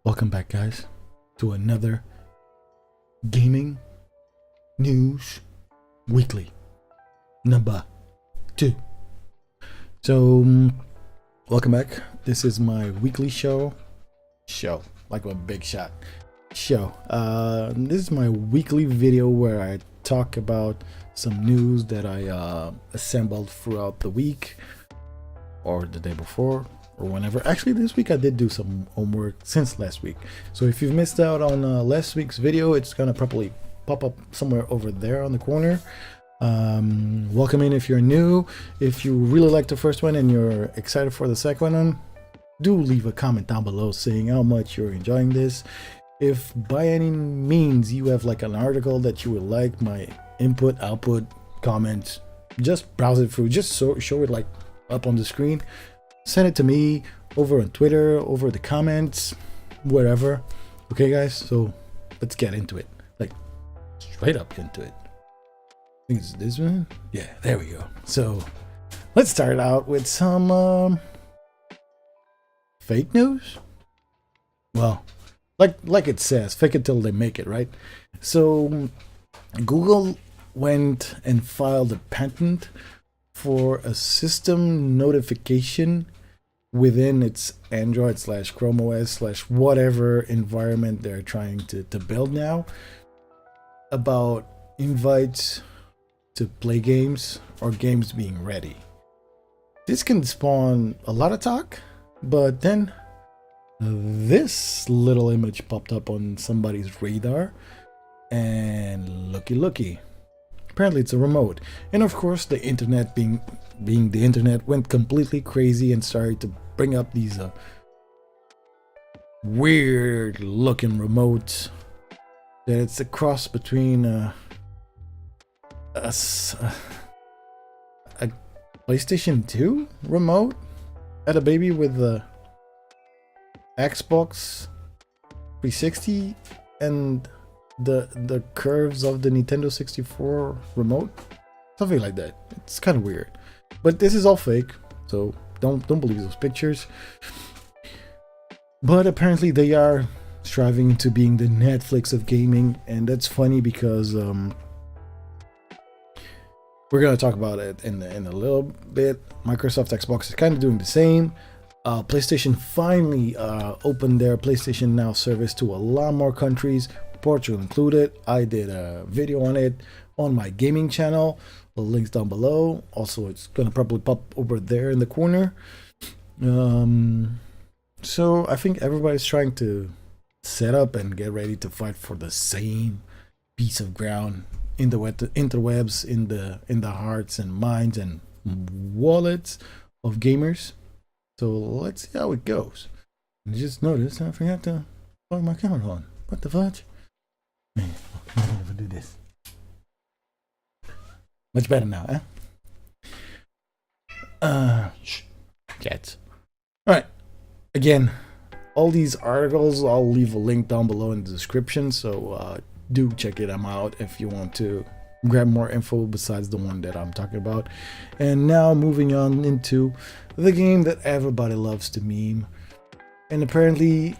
Welcome back, guys, to another gaming news weekly number 2. Welcome back. This is my weekly show, like a big shot show. This is my weekly video where I talk about some news that I assembled throughout the week or the day before, or whenever. Actually, this week I did do some homework since last week, so if you've missed out on last week's video, it's gonna probably pop up somewhere over there on the corner. Welcome in if you're new. If you really like the first one and you're excited for the second one, do leave a comment down below saying how much you're enjoying this. If by any means you have like an article that you would like my input, output, comments, just browse it through, just show it like up on the screen. Send it to me over on Twitter, over the comments, wherever. Okay, guys, so let's get into it. Like, straight up into it. I think it's this one. Yeah, there we go. So let's start out with some fake news. Well, like it says, fake it till they make it, right? So Google went and filed a patent for a system notification within its Android / Chrome OS / whatever environment they're trying to build now, about invites to play games or games being ready. This can spawn a lot of talk, but then this little image popped up on somebody's radar, and looky, apparently it's a remote. And of course, the internet being the internet went completely crazy and started to bring up these weird looking remotes that it's a cross between a PlayStation 2 remote at a baby with the Xbox 360 and the curves of the Nintendo 64 remote, something like that. It's kind of weird, but this is all fake, so don't believe those pictures. But apparently they are striving to being the Netflix of gaming, and that's funny because we're gonna talk about it in a little bit. Microsoft Xbox is kind of doing the same. PlayStation finally opened their PlayStation Now service to a lot more countries, Portugal included. I did a video on it on my gaming channel. The link's down below. Also, it's gonna probably pop over there in the corner. So I think everybody's trying to set up and get ready to fight for the same piece of ground in the interwebs, in the hearts and minds and wallets of gamers. So let's see how it goes. I just noticed I forgot to plug my camera on. What the fudge? Man, I'll never do this. Much better now, Cats. Alright. Again, all these articles, I'll leave a link down below in the description, so do check them out if you want to grab more info besides the one that I'm talking about. And now moving on into the game that everybody loves to meme. And apparently,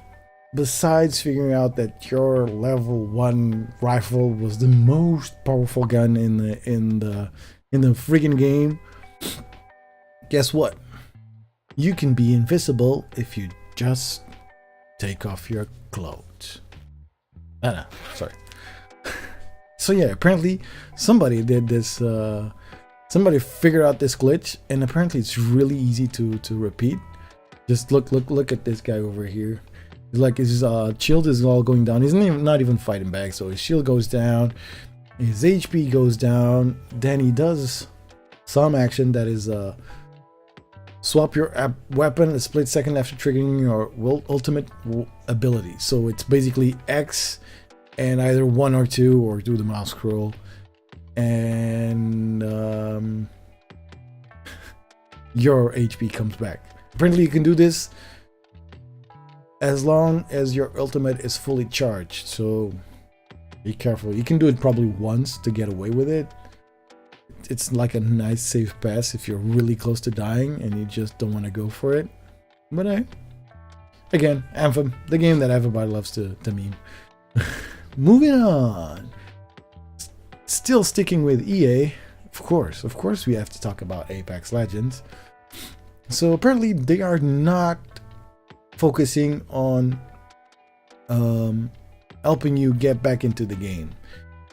besides figuring out that your level 1 rifle was the most powerful gun in the friggin' game, guess what? You can be invisible if you just take off your clothes. No, sorry. So yeah, apparently somebody did this. Somebody figured out this glitch, and apparently it's really easy to repeat. Just look at this guy over here. It's like his shield is all going down. He's not even fighting back, so his shield goes down, his HP goes down. Then he does some action that is swap your weapon a split second after triggering your ultimate ability. So it's basically X and either 1 or 2, or do the mouse scroll, and your HP comes back. Apparently you can do this as long as your ultimate is fully charged, so be careful. You can do it probably once to get away with it. It's like a nice safe pass if you're really close to dying and you just don't want to go for it. But Again, Anthem, the game that everybody loves to meme. Moving on. Still sticking with EA, of course we have to talk about Apex Legends. So apparently they are not focusing on helping you get back into the game.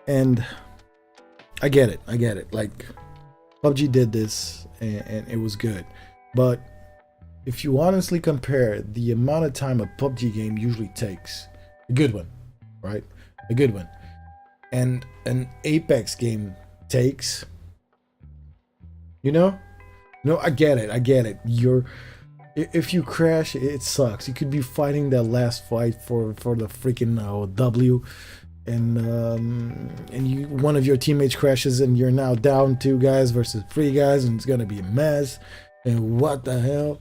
And I get it. Like, PUBG did this and it was good. But if you honestly compare the amount of time a PUBG game usually takes, a good one, right? A good one. And an Apex game takes, you know? No, I get it. If you crash, it sucks. You could be fighting that last fight for the freaking W, and one of your teammates crashes, and you're now down 2 guys versus 3 guys, and it's gonna be a mess. And what the hell?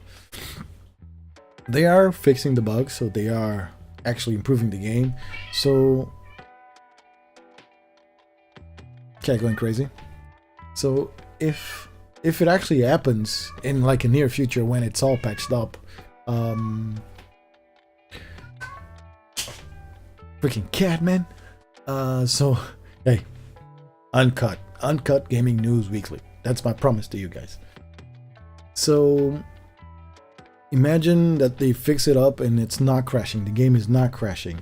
They are fixing the bugs, so they are actually improving the game. So, okay, going crazy. So if it actually happens in like a near future when it's all patched up, freaking cat, man. So hey, uncut gaming news weekly. That's my promise to you guys. So imagine that they fix it up and it's not crashing. The game is not crashing.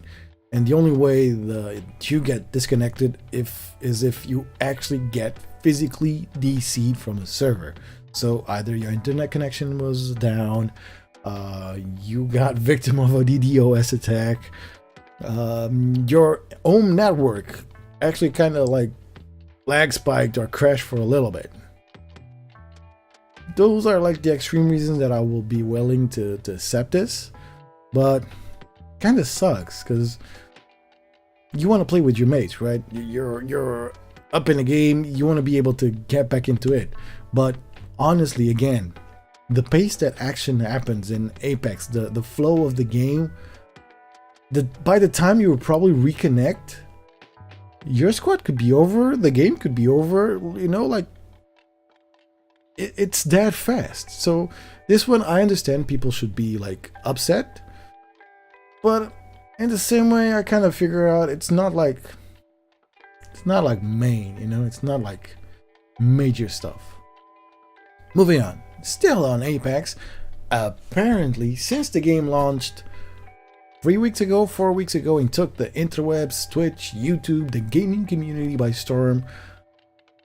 And the only way you get disconnected is if you actually get physically DC'd from the server. So either your internet connection was down, you got victim of a DDoS attack, your home network actually kind of like lag spiked or crashed for a little bit. Those are like the extreme reasons that I will be willing to accept this, but kind of sucks because you want to play with your mates, right? You're up in the game, you want to be able to get back into it. But honestly, again, the pace that action happens in Apex, the flow of the game, by the time you will probably reconnect, your squad could be over, the game could be over, you know, like it's that fast. So this one, I understand people should be like upset, but in the same way, I kind of figure out it's not like main, you know, it's not like major stuff. Moving on, still on Apex. Apparently, since the game launched 4 weeks ago, and took the interwebs, Twitch, YouTube, the gaming community by storm,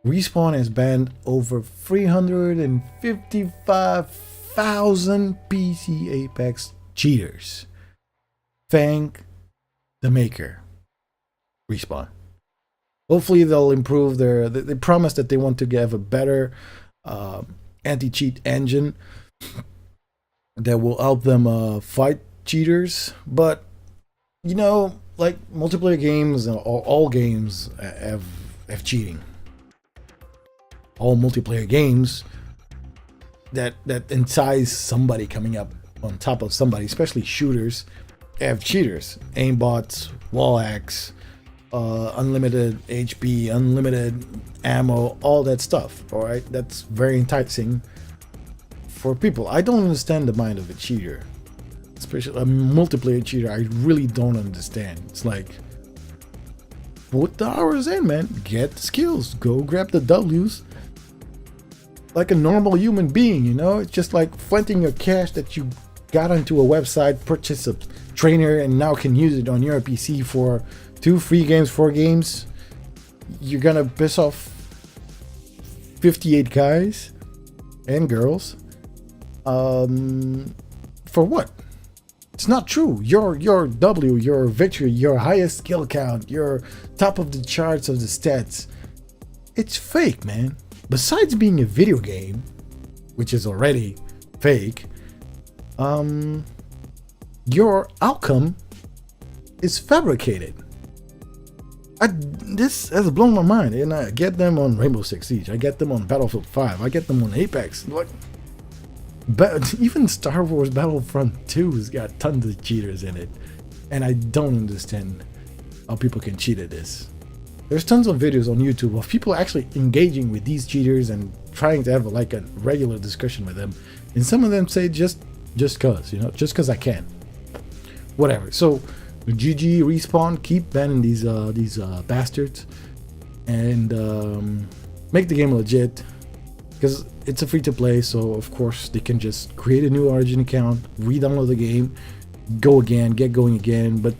Respawn has banned over 355,000 PC Apex cheaters. Thank the maker, Respawn. Hopefully they'll improve they promise that they want to have a better anti-cheat engine that will help them fight cheaters. But you know, like multiplayer games, all games have cheating. All multiplayer games that entice somebody coming up on top of somebody, especially shooters, have cheaters, aimbots, wall hacks, unlimited HP, unlimited ammo, all that stuff. All right, that's very enticing for people. I don't understand the mind of a cheater, especially a multiplayer cheater. I really don't understand. It's like, put the hours in, man. Get the skills. Go grab the W's. Like a normal human being, you know? It's just like fronting your cash that you got onto a website, purchase a trainer, and now can use it on your PC for 2 free games, 4 games. You're gonna piss off 58 guys and girls. For what? It's not true. Your W, your victory, your highest skill count, your top of the charts of the stats, it's fake, man. Besides being a video game, which is already fake, your outcome is fabricated. This has blown my mind, and I get them on Rainbow Six Siege, I get them on Battlefield 5, I get them on Apex. Like, even Star Wars Battlefront 2 has got tons of cheaters in it, and I don't understand how people can cheat at this. There's tons of videos on YouTube of people actually engaging with these cheaters and trying to have like a regular discussion with them, and some of them say just cause, you know, just cause I can. whatever. So GG Respawn, keep banning these bastards, and make the game legit, because it's a free to play. So of course they can just create a new Origin account, re-download the game, go again, get going again, but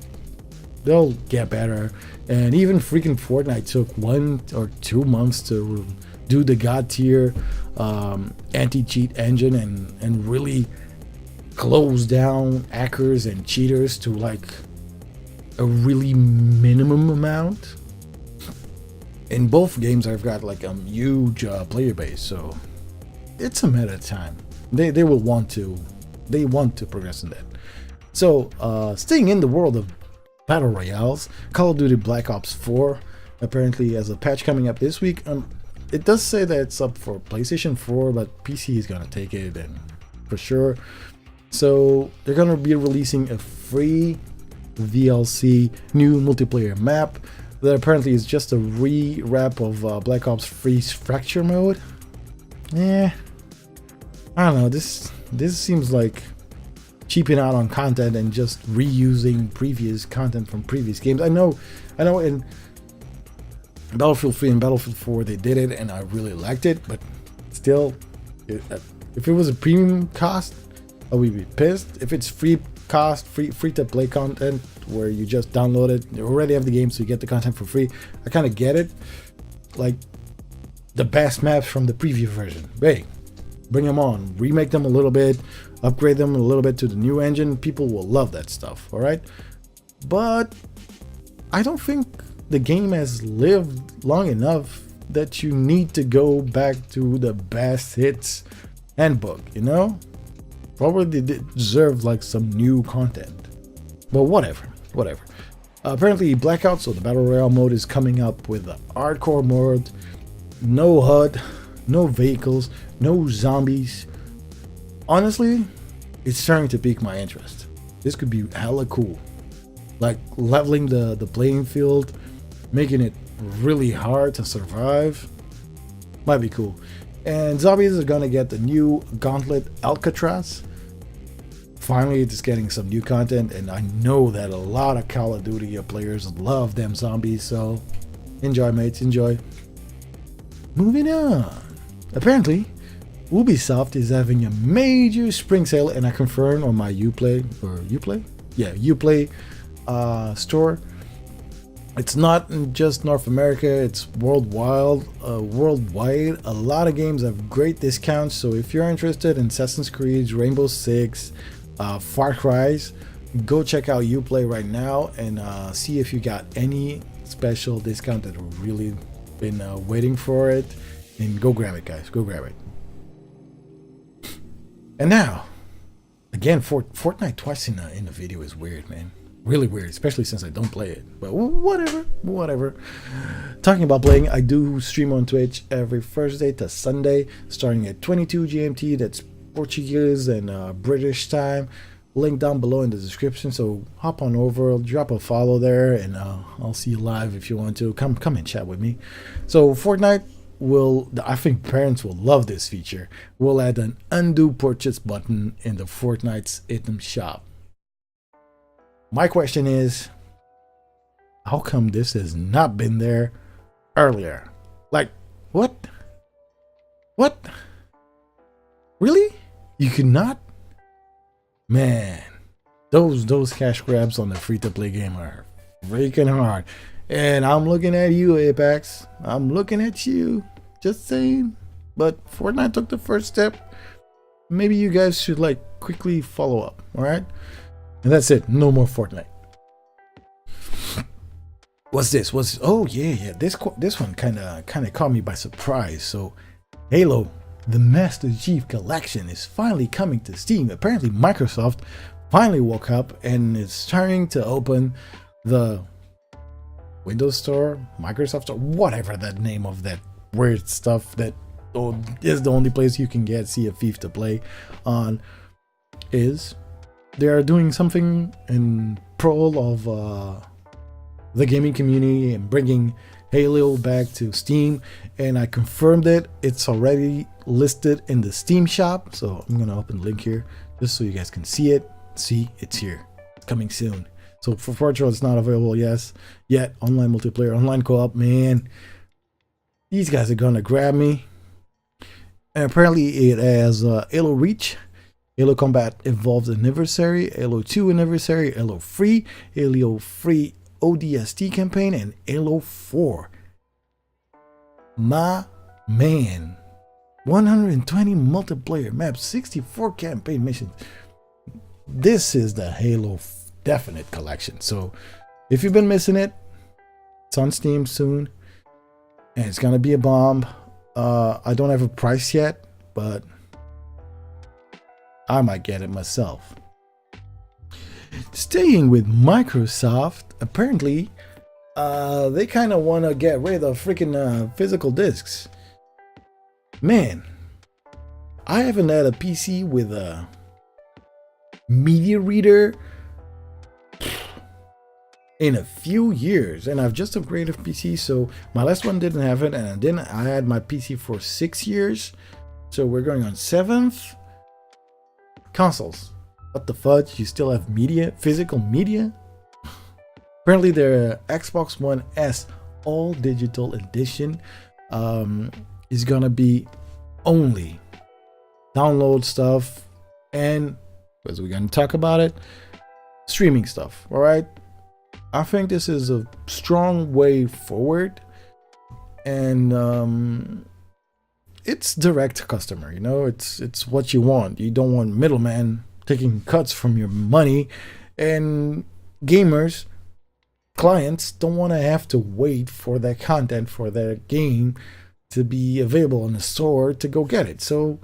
they'll get better. And even freaking Fortnite took 1 or 2 months to do the god tier anti-cheat engine and really close down hackers and cheaters to like a really minimum amount. In both games I've got like a huge player base, so it's a matter of time. They want to progress in that. So staying in the world of battle royales, Call of Duty Black Ops 4 apparently has a patch coming up this week. It does say that it's up for PlayStation 4, but PC is gonna take it, and for sure. So they're gonna be releasing a free VLC new multiplayer map that apparently is just a re-wrap of Black Ops 3's Fracture mode. I don't know. This seems like cheaping out on content and just reusing previous content from previous games. I know in Battlefield 3 and Battlefield 4 they did it and I really liked it, but still, if it was a premium cost, I would be pissed. If it's free to play content where you just download it, you already have the game, so you get the content for free, I kind of get it. Like the best maps from the preview version, hey, bring them on, remake them a little bit, upgrade them a little bit to the new engine. People will love that stuff, all right? But I don't think the game has lived long enough that you need to go back to the best hits handbook, you know? Probably they deserve like some new content, but whatever. Apparently Blackout, so the battle royale mode, is coming up with a hardcore mode, no HUD, no vehicles, no zombies. Honestly, it's starting to pique my interest. This could be hella cool, like leveling the playing field, making it really hard to survive. Might be cool. And zombies are gonna get the new Gauntlet Alcatraz. Finally, it's getting some new content, and I know that a lot of Call of Duty players love them zombies, so enjoy, mates, enjoy. Moving on. Apparently, Ubisoft is having a major spring sale, and I confirmed on my Uplay store. It's not in just North America, it's worldwide. A lot of games have great discounts, so if you're interested in Assassin's Creed, Rainbow Six, Far Cry's, go check out Uplay right now and see if you got any special discount that have really been waiting for it, and go grab it, guys, go grab it. And now, again, Fortnite twice in a video is weird, man. Really weird, especially since I don't play it. But whatever. Talking about playing, I do stream on Twitch every Thursday to Sunday, starting at 22 GMT. That's Português and British time. Link down below in the description. So hop on over, drop a follow there, and I'll see you live if you want to. Come and chat with me. So Fortnite I think parents will love this feature. We'll add an undo purchase button in the Fortnite's item shop. My question is, how come this has not been there earlier? Like, what? Really? You could not? Man, those cash grabs on the free-to-play game are freaking hard. And I'm looking at you, Apex. I'm looking at you. Just saying. But Fortnite took the first step. Maybe you guys should like quickly follow up, all right? And that's it. No more Fortnite. What's this? Oh yeah. This one kind of caught me by surprise. So, Halo, the Master Chief Collection is finally coming to Steam. Apparently, Microsoft finally woke up and is starting to open the Windows Store, Microsoft Store, whatever that name of that weird stuff that is the only place you can get Sea of Thieves to play on is. They are doing something in pro of the gaming community and bringing Halo back to Steam, and I confirmed it. It's already listed in the Steam shop, so I'm gonna open the link here just so you guys can see it. See, it's here. coming soon. So for Portugal, it's not available, yes, yet. Online multiplayer, online co-op, man. These guys are gonna grab me. And apparently it has Halo Reach, Halo Combat Evolved Anniversary, Halo 2 Anniversary, Halo Free ODST campaign, and Halo 4. My man. 120 multiplayer maps, 64 campaign missions. This is the Halo Definite collection. So if you've been missing it, it's on Steam soon. And it's gonna be a bomb. I don't have a price yet, but I might get it myself. Staying with Microsoft, apparently they kind of want to get rid of freaking physical discs. Man, I haven't had a PC with a media reader in a few years, and I've just upgraded PC, so my last one didn't have it, and then I had my PC for 6 years, so we're going on 7th. Consoles, what the fudge? You still have media, physical media? Apparently the Xbox One S all digital edition is gonna be only download stuff, and as we're gonna talk about it, streaming stuff. All right, I think this is a strong way forward, and it's direct customer. You know, it's what you want. You don't want middleman taking cuts from your money, and gamers, clients don't want to have to wait for their content, for their game to be available in the store to go get it. So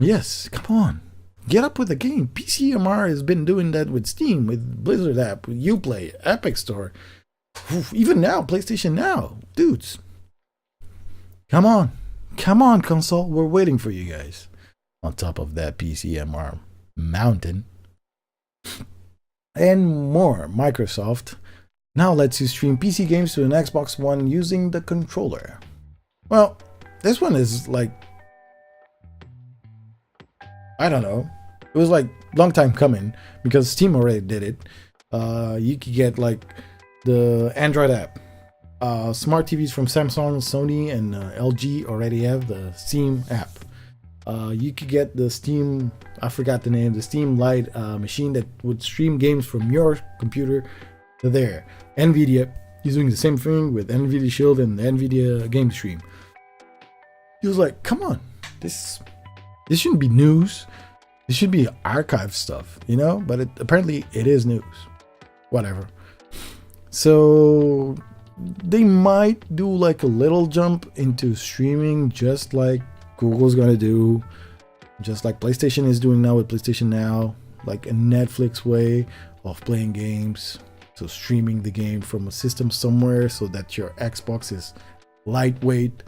yes, come on, get up with the game. PCMR has been doing that with Steam, with Blizzard app, with Uplay, Epic Store, even now PlayStation Now. Dudes, come on console, we're waiting for you guys. On top of that, PCMR mountain and more, Microsoft now lets you stream PC games to an Xbox One using the controller. Well, this one is like, I don't know. It was like long time coming because Steam already did it. You could get like the Android app. Smart TVs from Samsung, Sony, and LG already have the Steam app. You could get the Steam, I forgot the name, the Steam Lite machine that would stream games from your computer to there. NVIDIA is doing the same thing with NVIDIA Shield and the NVIDIA Game Stream. He was like, come on, this shouldn't be news. This should be archive stuff, you know? But apparently it is news. Whatever. So they might do like a little jump into streaming, just like Google's gonna do, just like PlayStation is doing now with PlayStation Now, like a Netflix way of playing games. So streaming the game from a system somewhere so that your Xbox is lightweight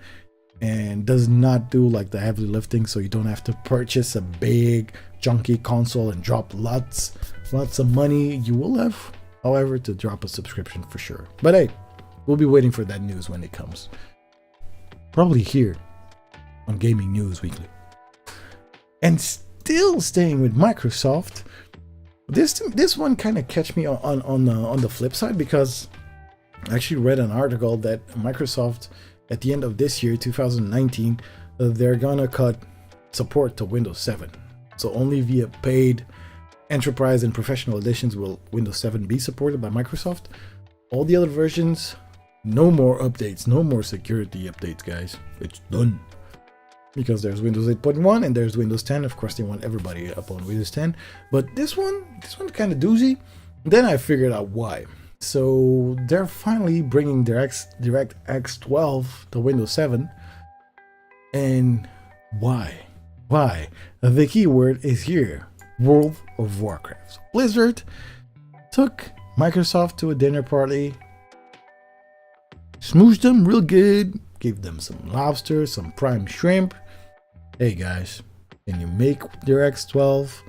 and does not do like the heavy lifting, so you don't have to purchase a big chunky console and drop lots of money. You will have, however, to drop a subscription for sure. But hey, we'll be waiting for that news when it comes. Probably here on Gaming News Weekly. And still staying with Microsoft, this one kind of catch me on the flip side, because I actually read an article that Microsoft at the end of this year, 2019, they're gonna cut support to Windows 7. So only via paid enterprise and professional editions will Windows 7 be supported by Microsoft. All the other versions, no more updates, no more security updates, guys. It's done. Because there's Windows 8.1 and there's Windows 10. Of course, they want everybody up on Windows 10. But this one kind of doozy. Then I figured out why. So they're finally bringing DirectX 12 to Windows 7. And why? Why? The keyword is here. World of Warcraft. So Blizzard took Microsoft to a dinner party, smooshed them real good, gave them some lobster, some prime shrimp. Hey guys, can you make DirectX 12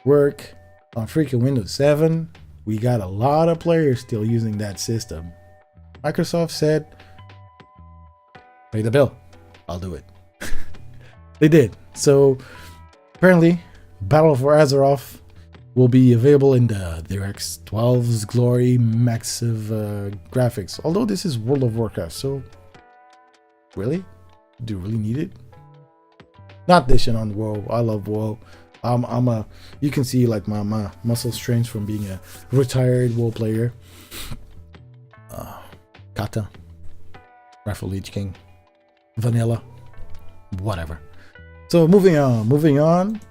work on freaking Windows 7? We got a lot of players still using that system. Microsoft said, pay the bill, I'll do it. They did. So apparently, Battle for Azeroth will be available in the DirectX 12's glory massive graphics. Although this is World of Warcraft, so really? Do you really need it? Not dishing on WoW. I love WoW. You can see like my muscle strength from being a retired WoW player. Kata, Rifle Lich King, Vanilla, whatever. So moving on.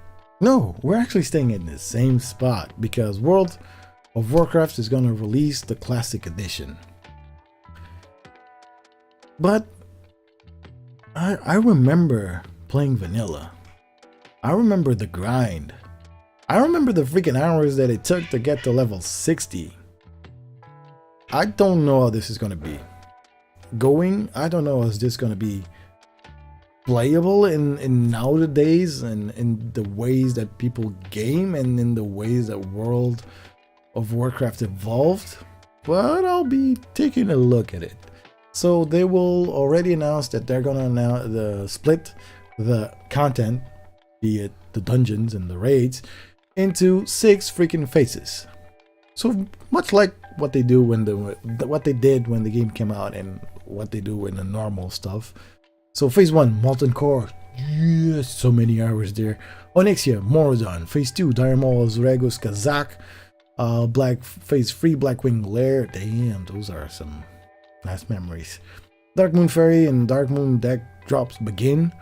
No, we're actually staying in the same spot because World of Warcraft is going to release the Classic Edition. But I remember playing Vanilla. I remember the grind. I remember the freaking hours that it took to get to level 60. I don't know how this is going to be I don't know is this going to be playable in nowadays and in the ways that people game and in the ways that World of Warcraft evolved, but I'll be taking a look at it. So they will already announce that they're gonna now split the content, be it the dungeons and the raids, into 6 freaking phases. So much like what they do what they did when the game came out and what they do in the normal stuff. So phase 1, Molten Core. Yes, so many hours there. Onyxia, Moradon. Phase 2, Dire Mauls, Regus, Kazakh. Phase 3, Blackwing Lair. Damn, those are some nice memories. Dark Moon Fairy and Dark Moon deck drops begin.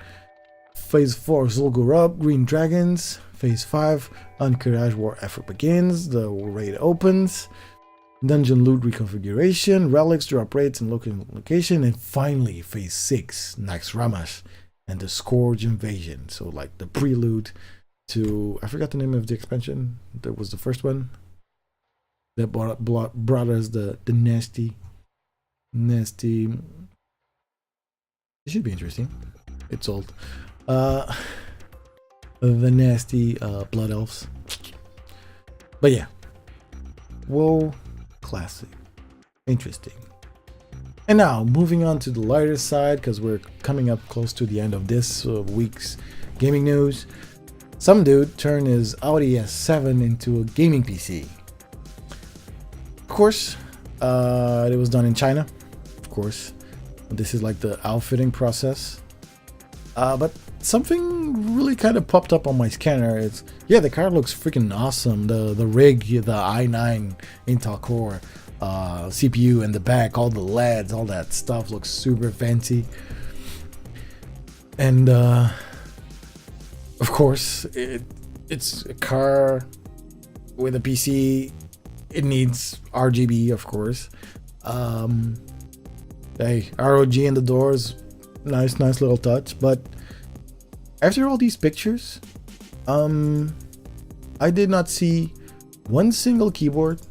Phase 4, Zul'Gurub, Green Dragons. Phase 5, Encourage War Effort begins. The raid opens. Dungeon loot reconfiguration, relics, drop rates, and location, and finally phase 6, Naxxramas and the Scourge invasion. So like the prelude to, I forgot the name of the expansion. That was the first one that brought us the nasty. It should be interesting. It's old. The nasty blood elves. But yeah, whoa. Classic. Interesting. And now moving on to the lighter side, because we're coming up close to the end of this week's gaming news. Some dude turned his Audi S7 into a gaming PC. Of course, it was done in China. Of course, this is like the outfitting process. But something really kind of popped up on my scanner. It's, yeah, the car looks freaking awesome. The rig, the i9 Intel Core CPU in the back, all the LEDs, all that stuff looks super fancy. And of course, it's a car with a PC. It needs RGB, of course. Hey, ROG in the doors. Nice little touch. But after all these pictures, I did not see one single keyboard,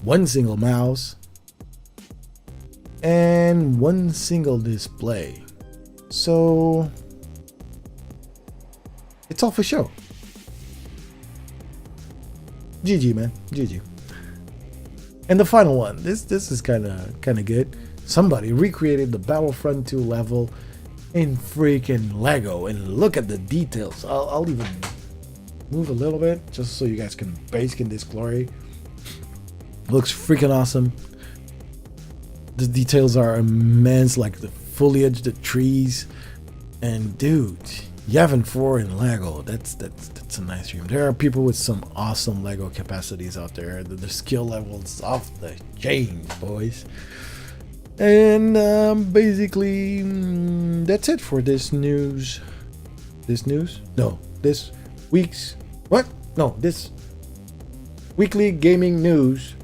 one single mouse, and one single display. So it's all for show. GG, man. GG. And the final one. This is kind of good. Somebody recreated the Battlefront 2 level in freaking Lego, and look at the details. I'll even move a little bit just so you guys can bask in this glory. Looks freaking awesome. The details are immense, like the foliage, the trees, and dude, Yavin 4 in Lego. That's a nice dream. There are people with some awesome Lego capacities out there. The skill levels off the chain, boys. And basically, that's it for this news. This weekly gaming news.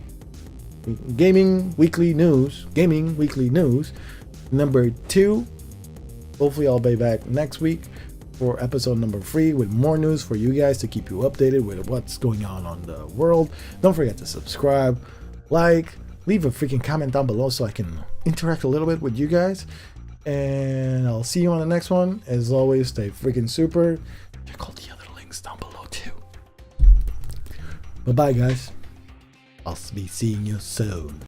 Gaming weekly news number 2. Hopefully I'll be back next week for episode number 3 with more news for you guys to keep you updated with what's going on the world. Don't forget to subscribe, like, leave a freaking comment down below so I can interact a little bit with you guys. And I'll see you on the next one. As always, stay freaking super. Check all the other links down below too. Bye bye, guys. I'll be seeing you soon.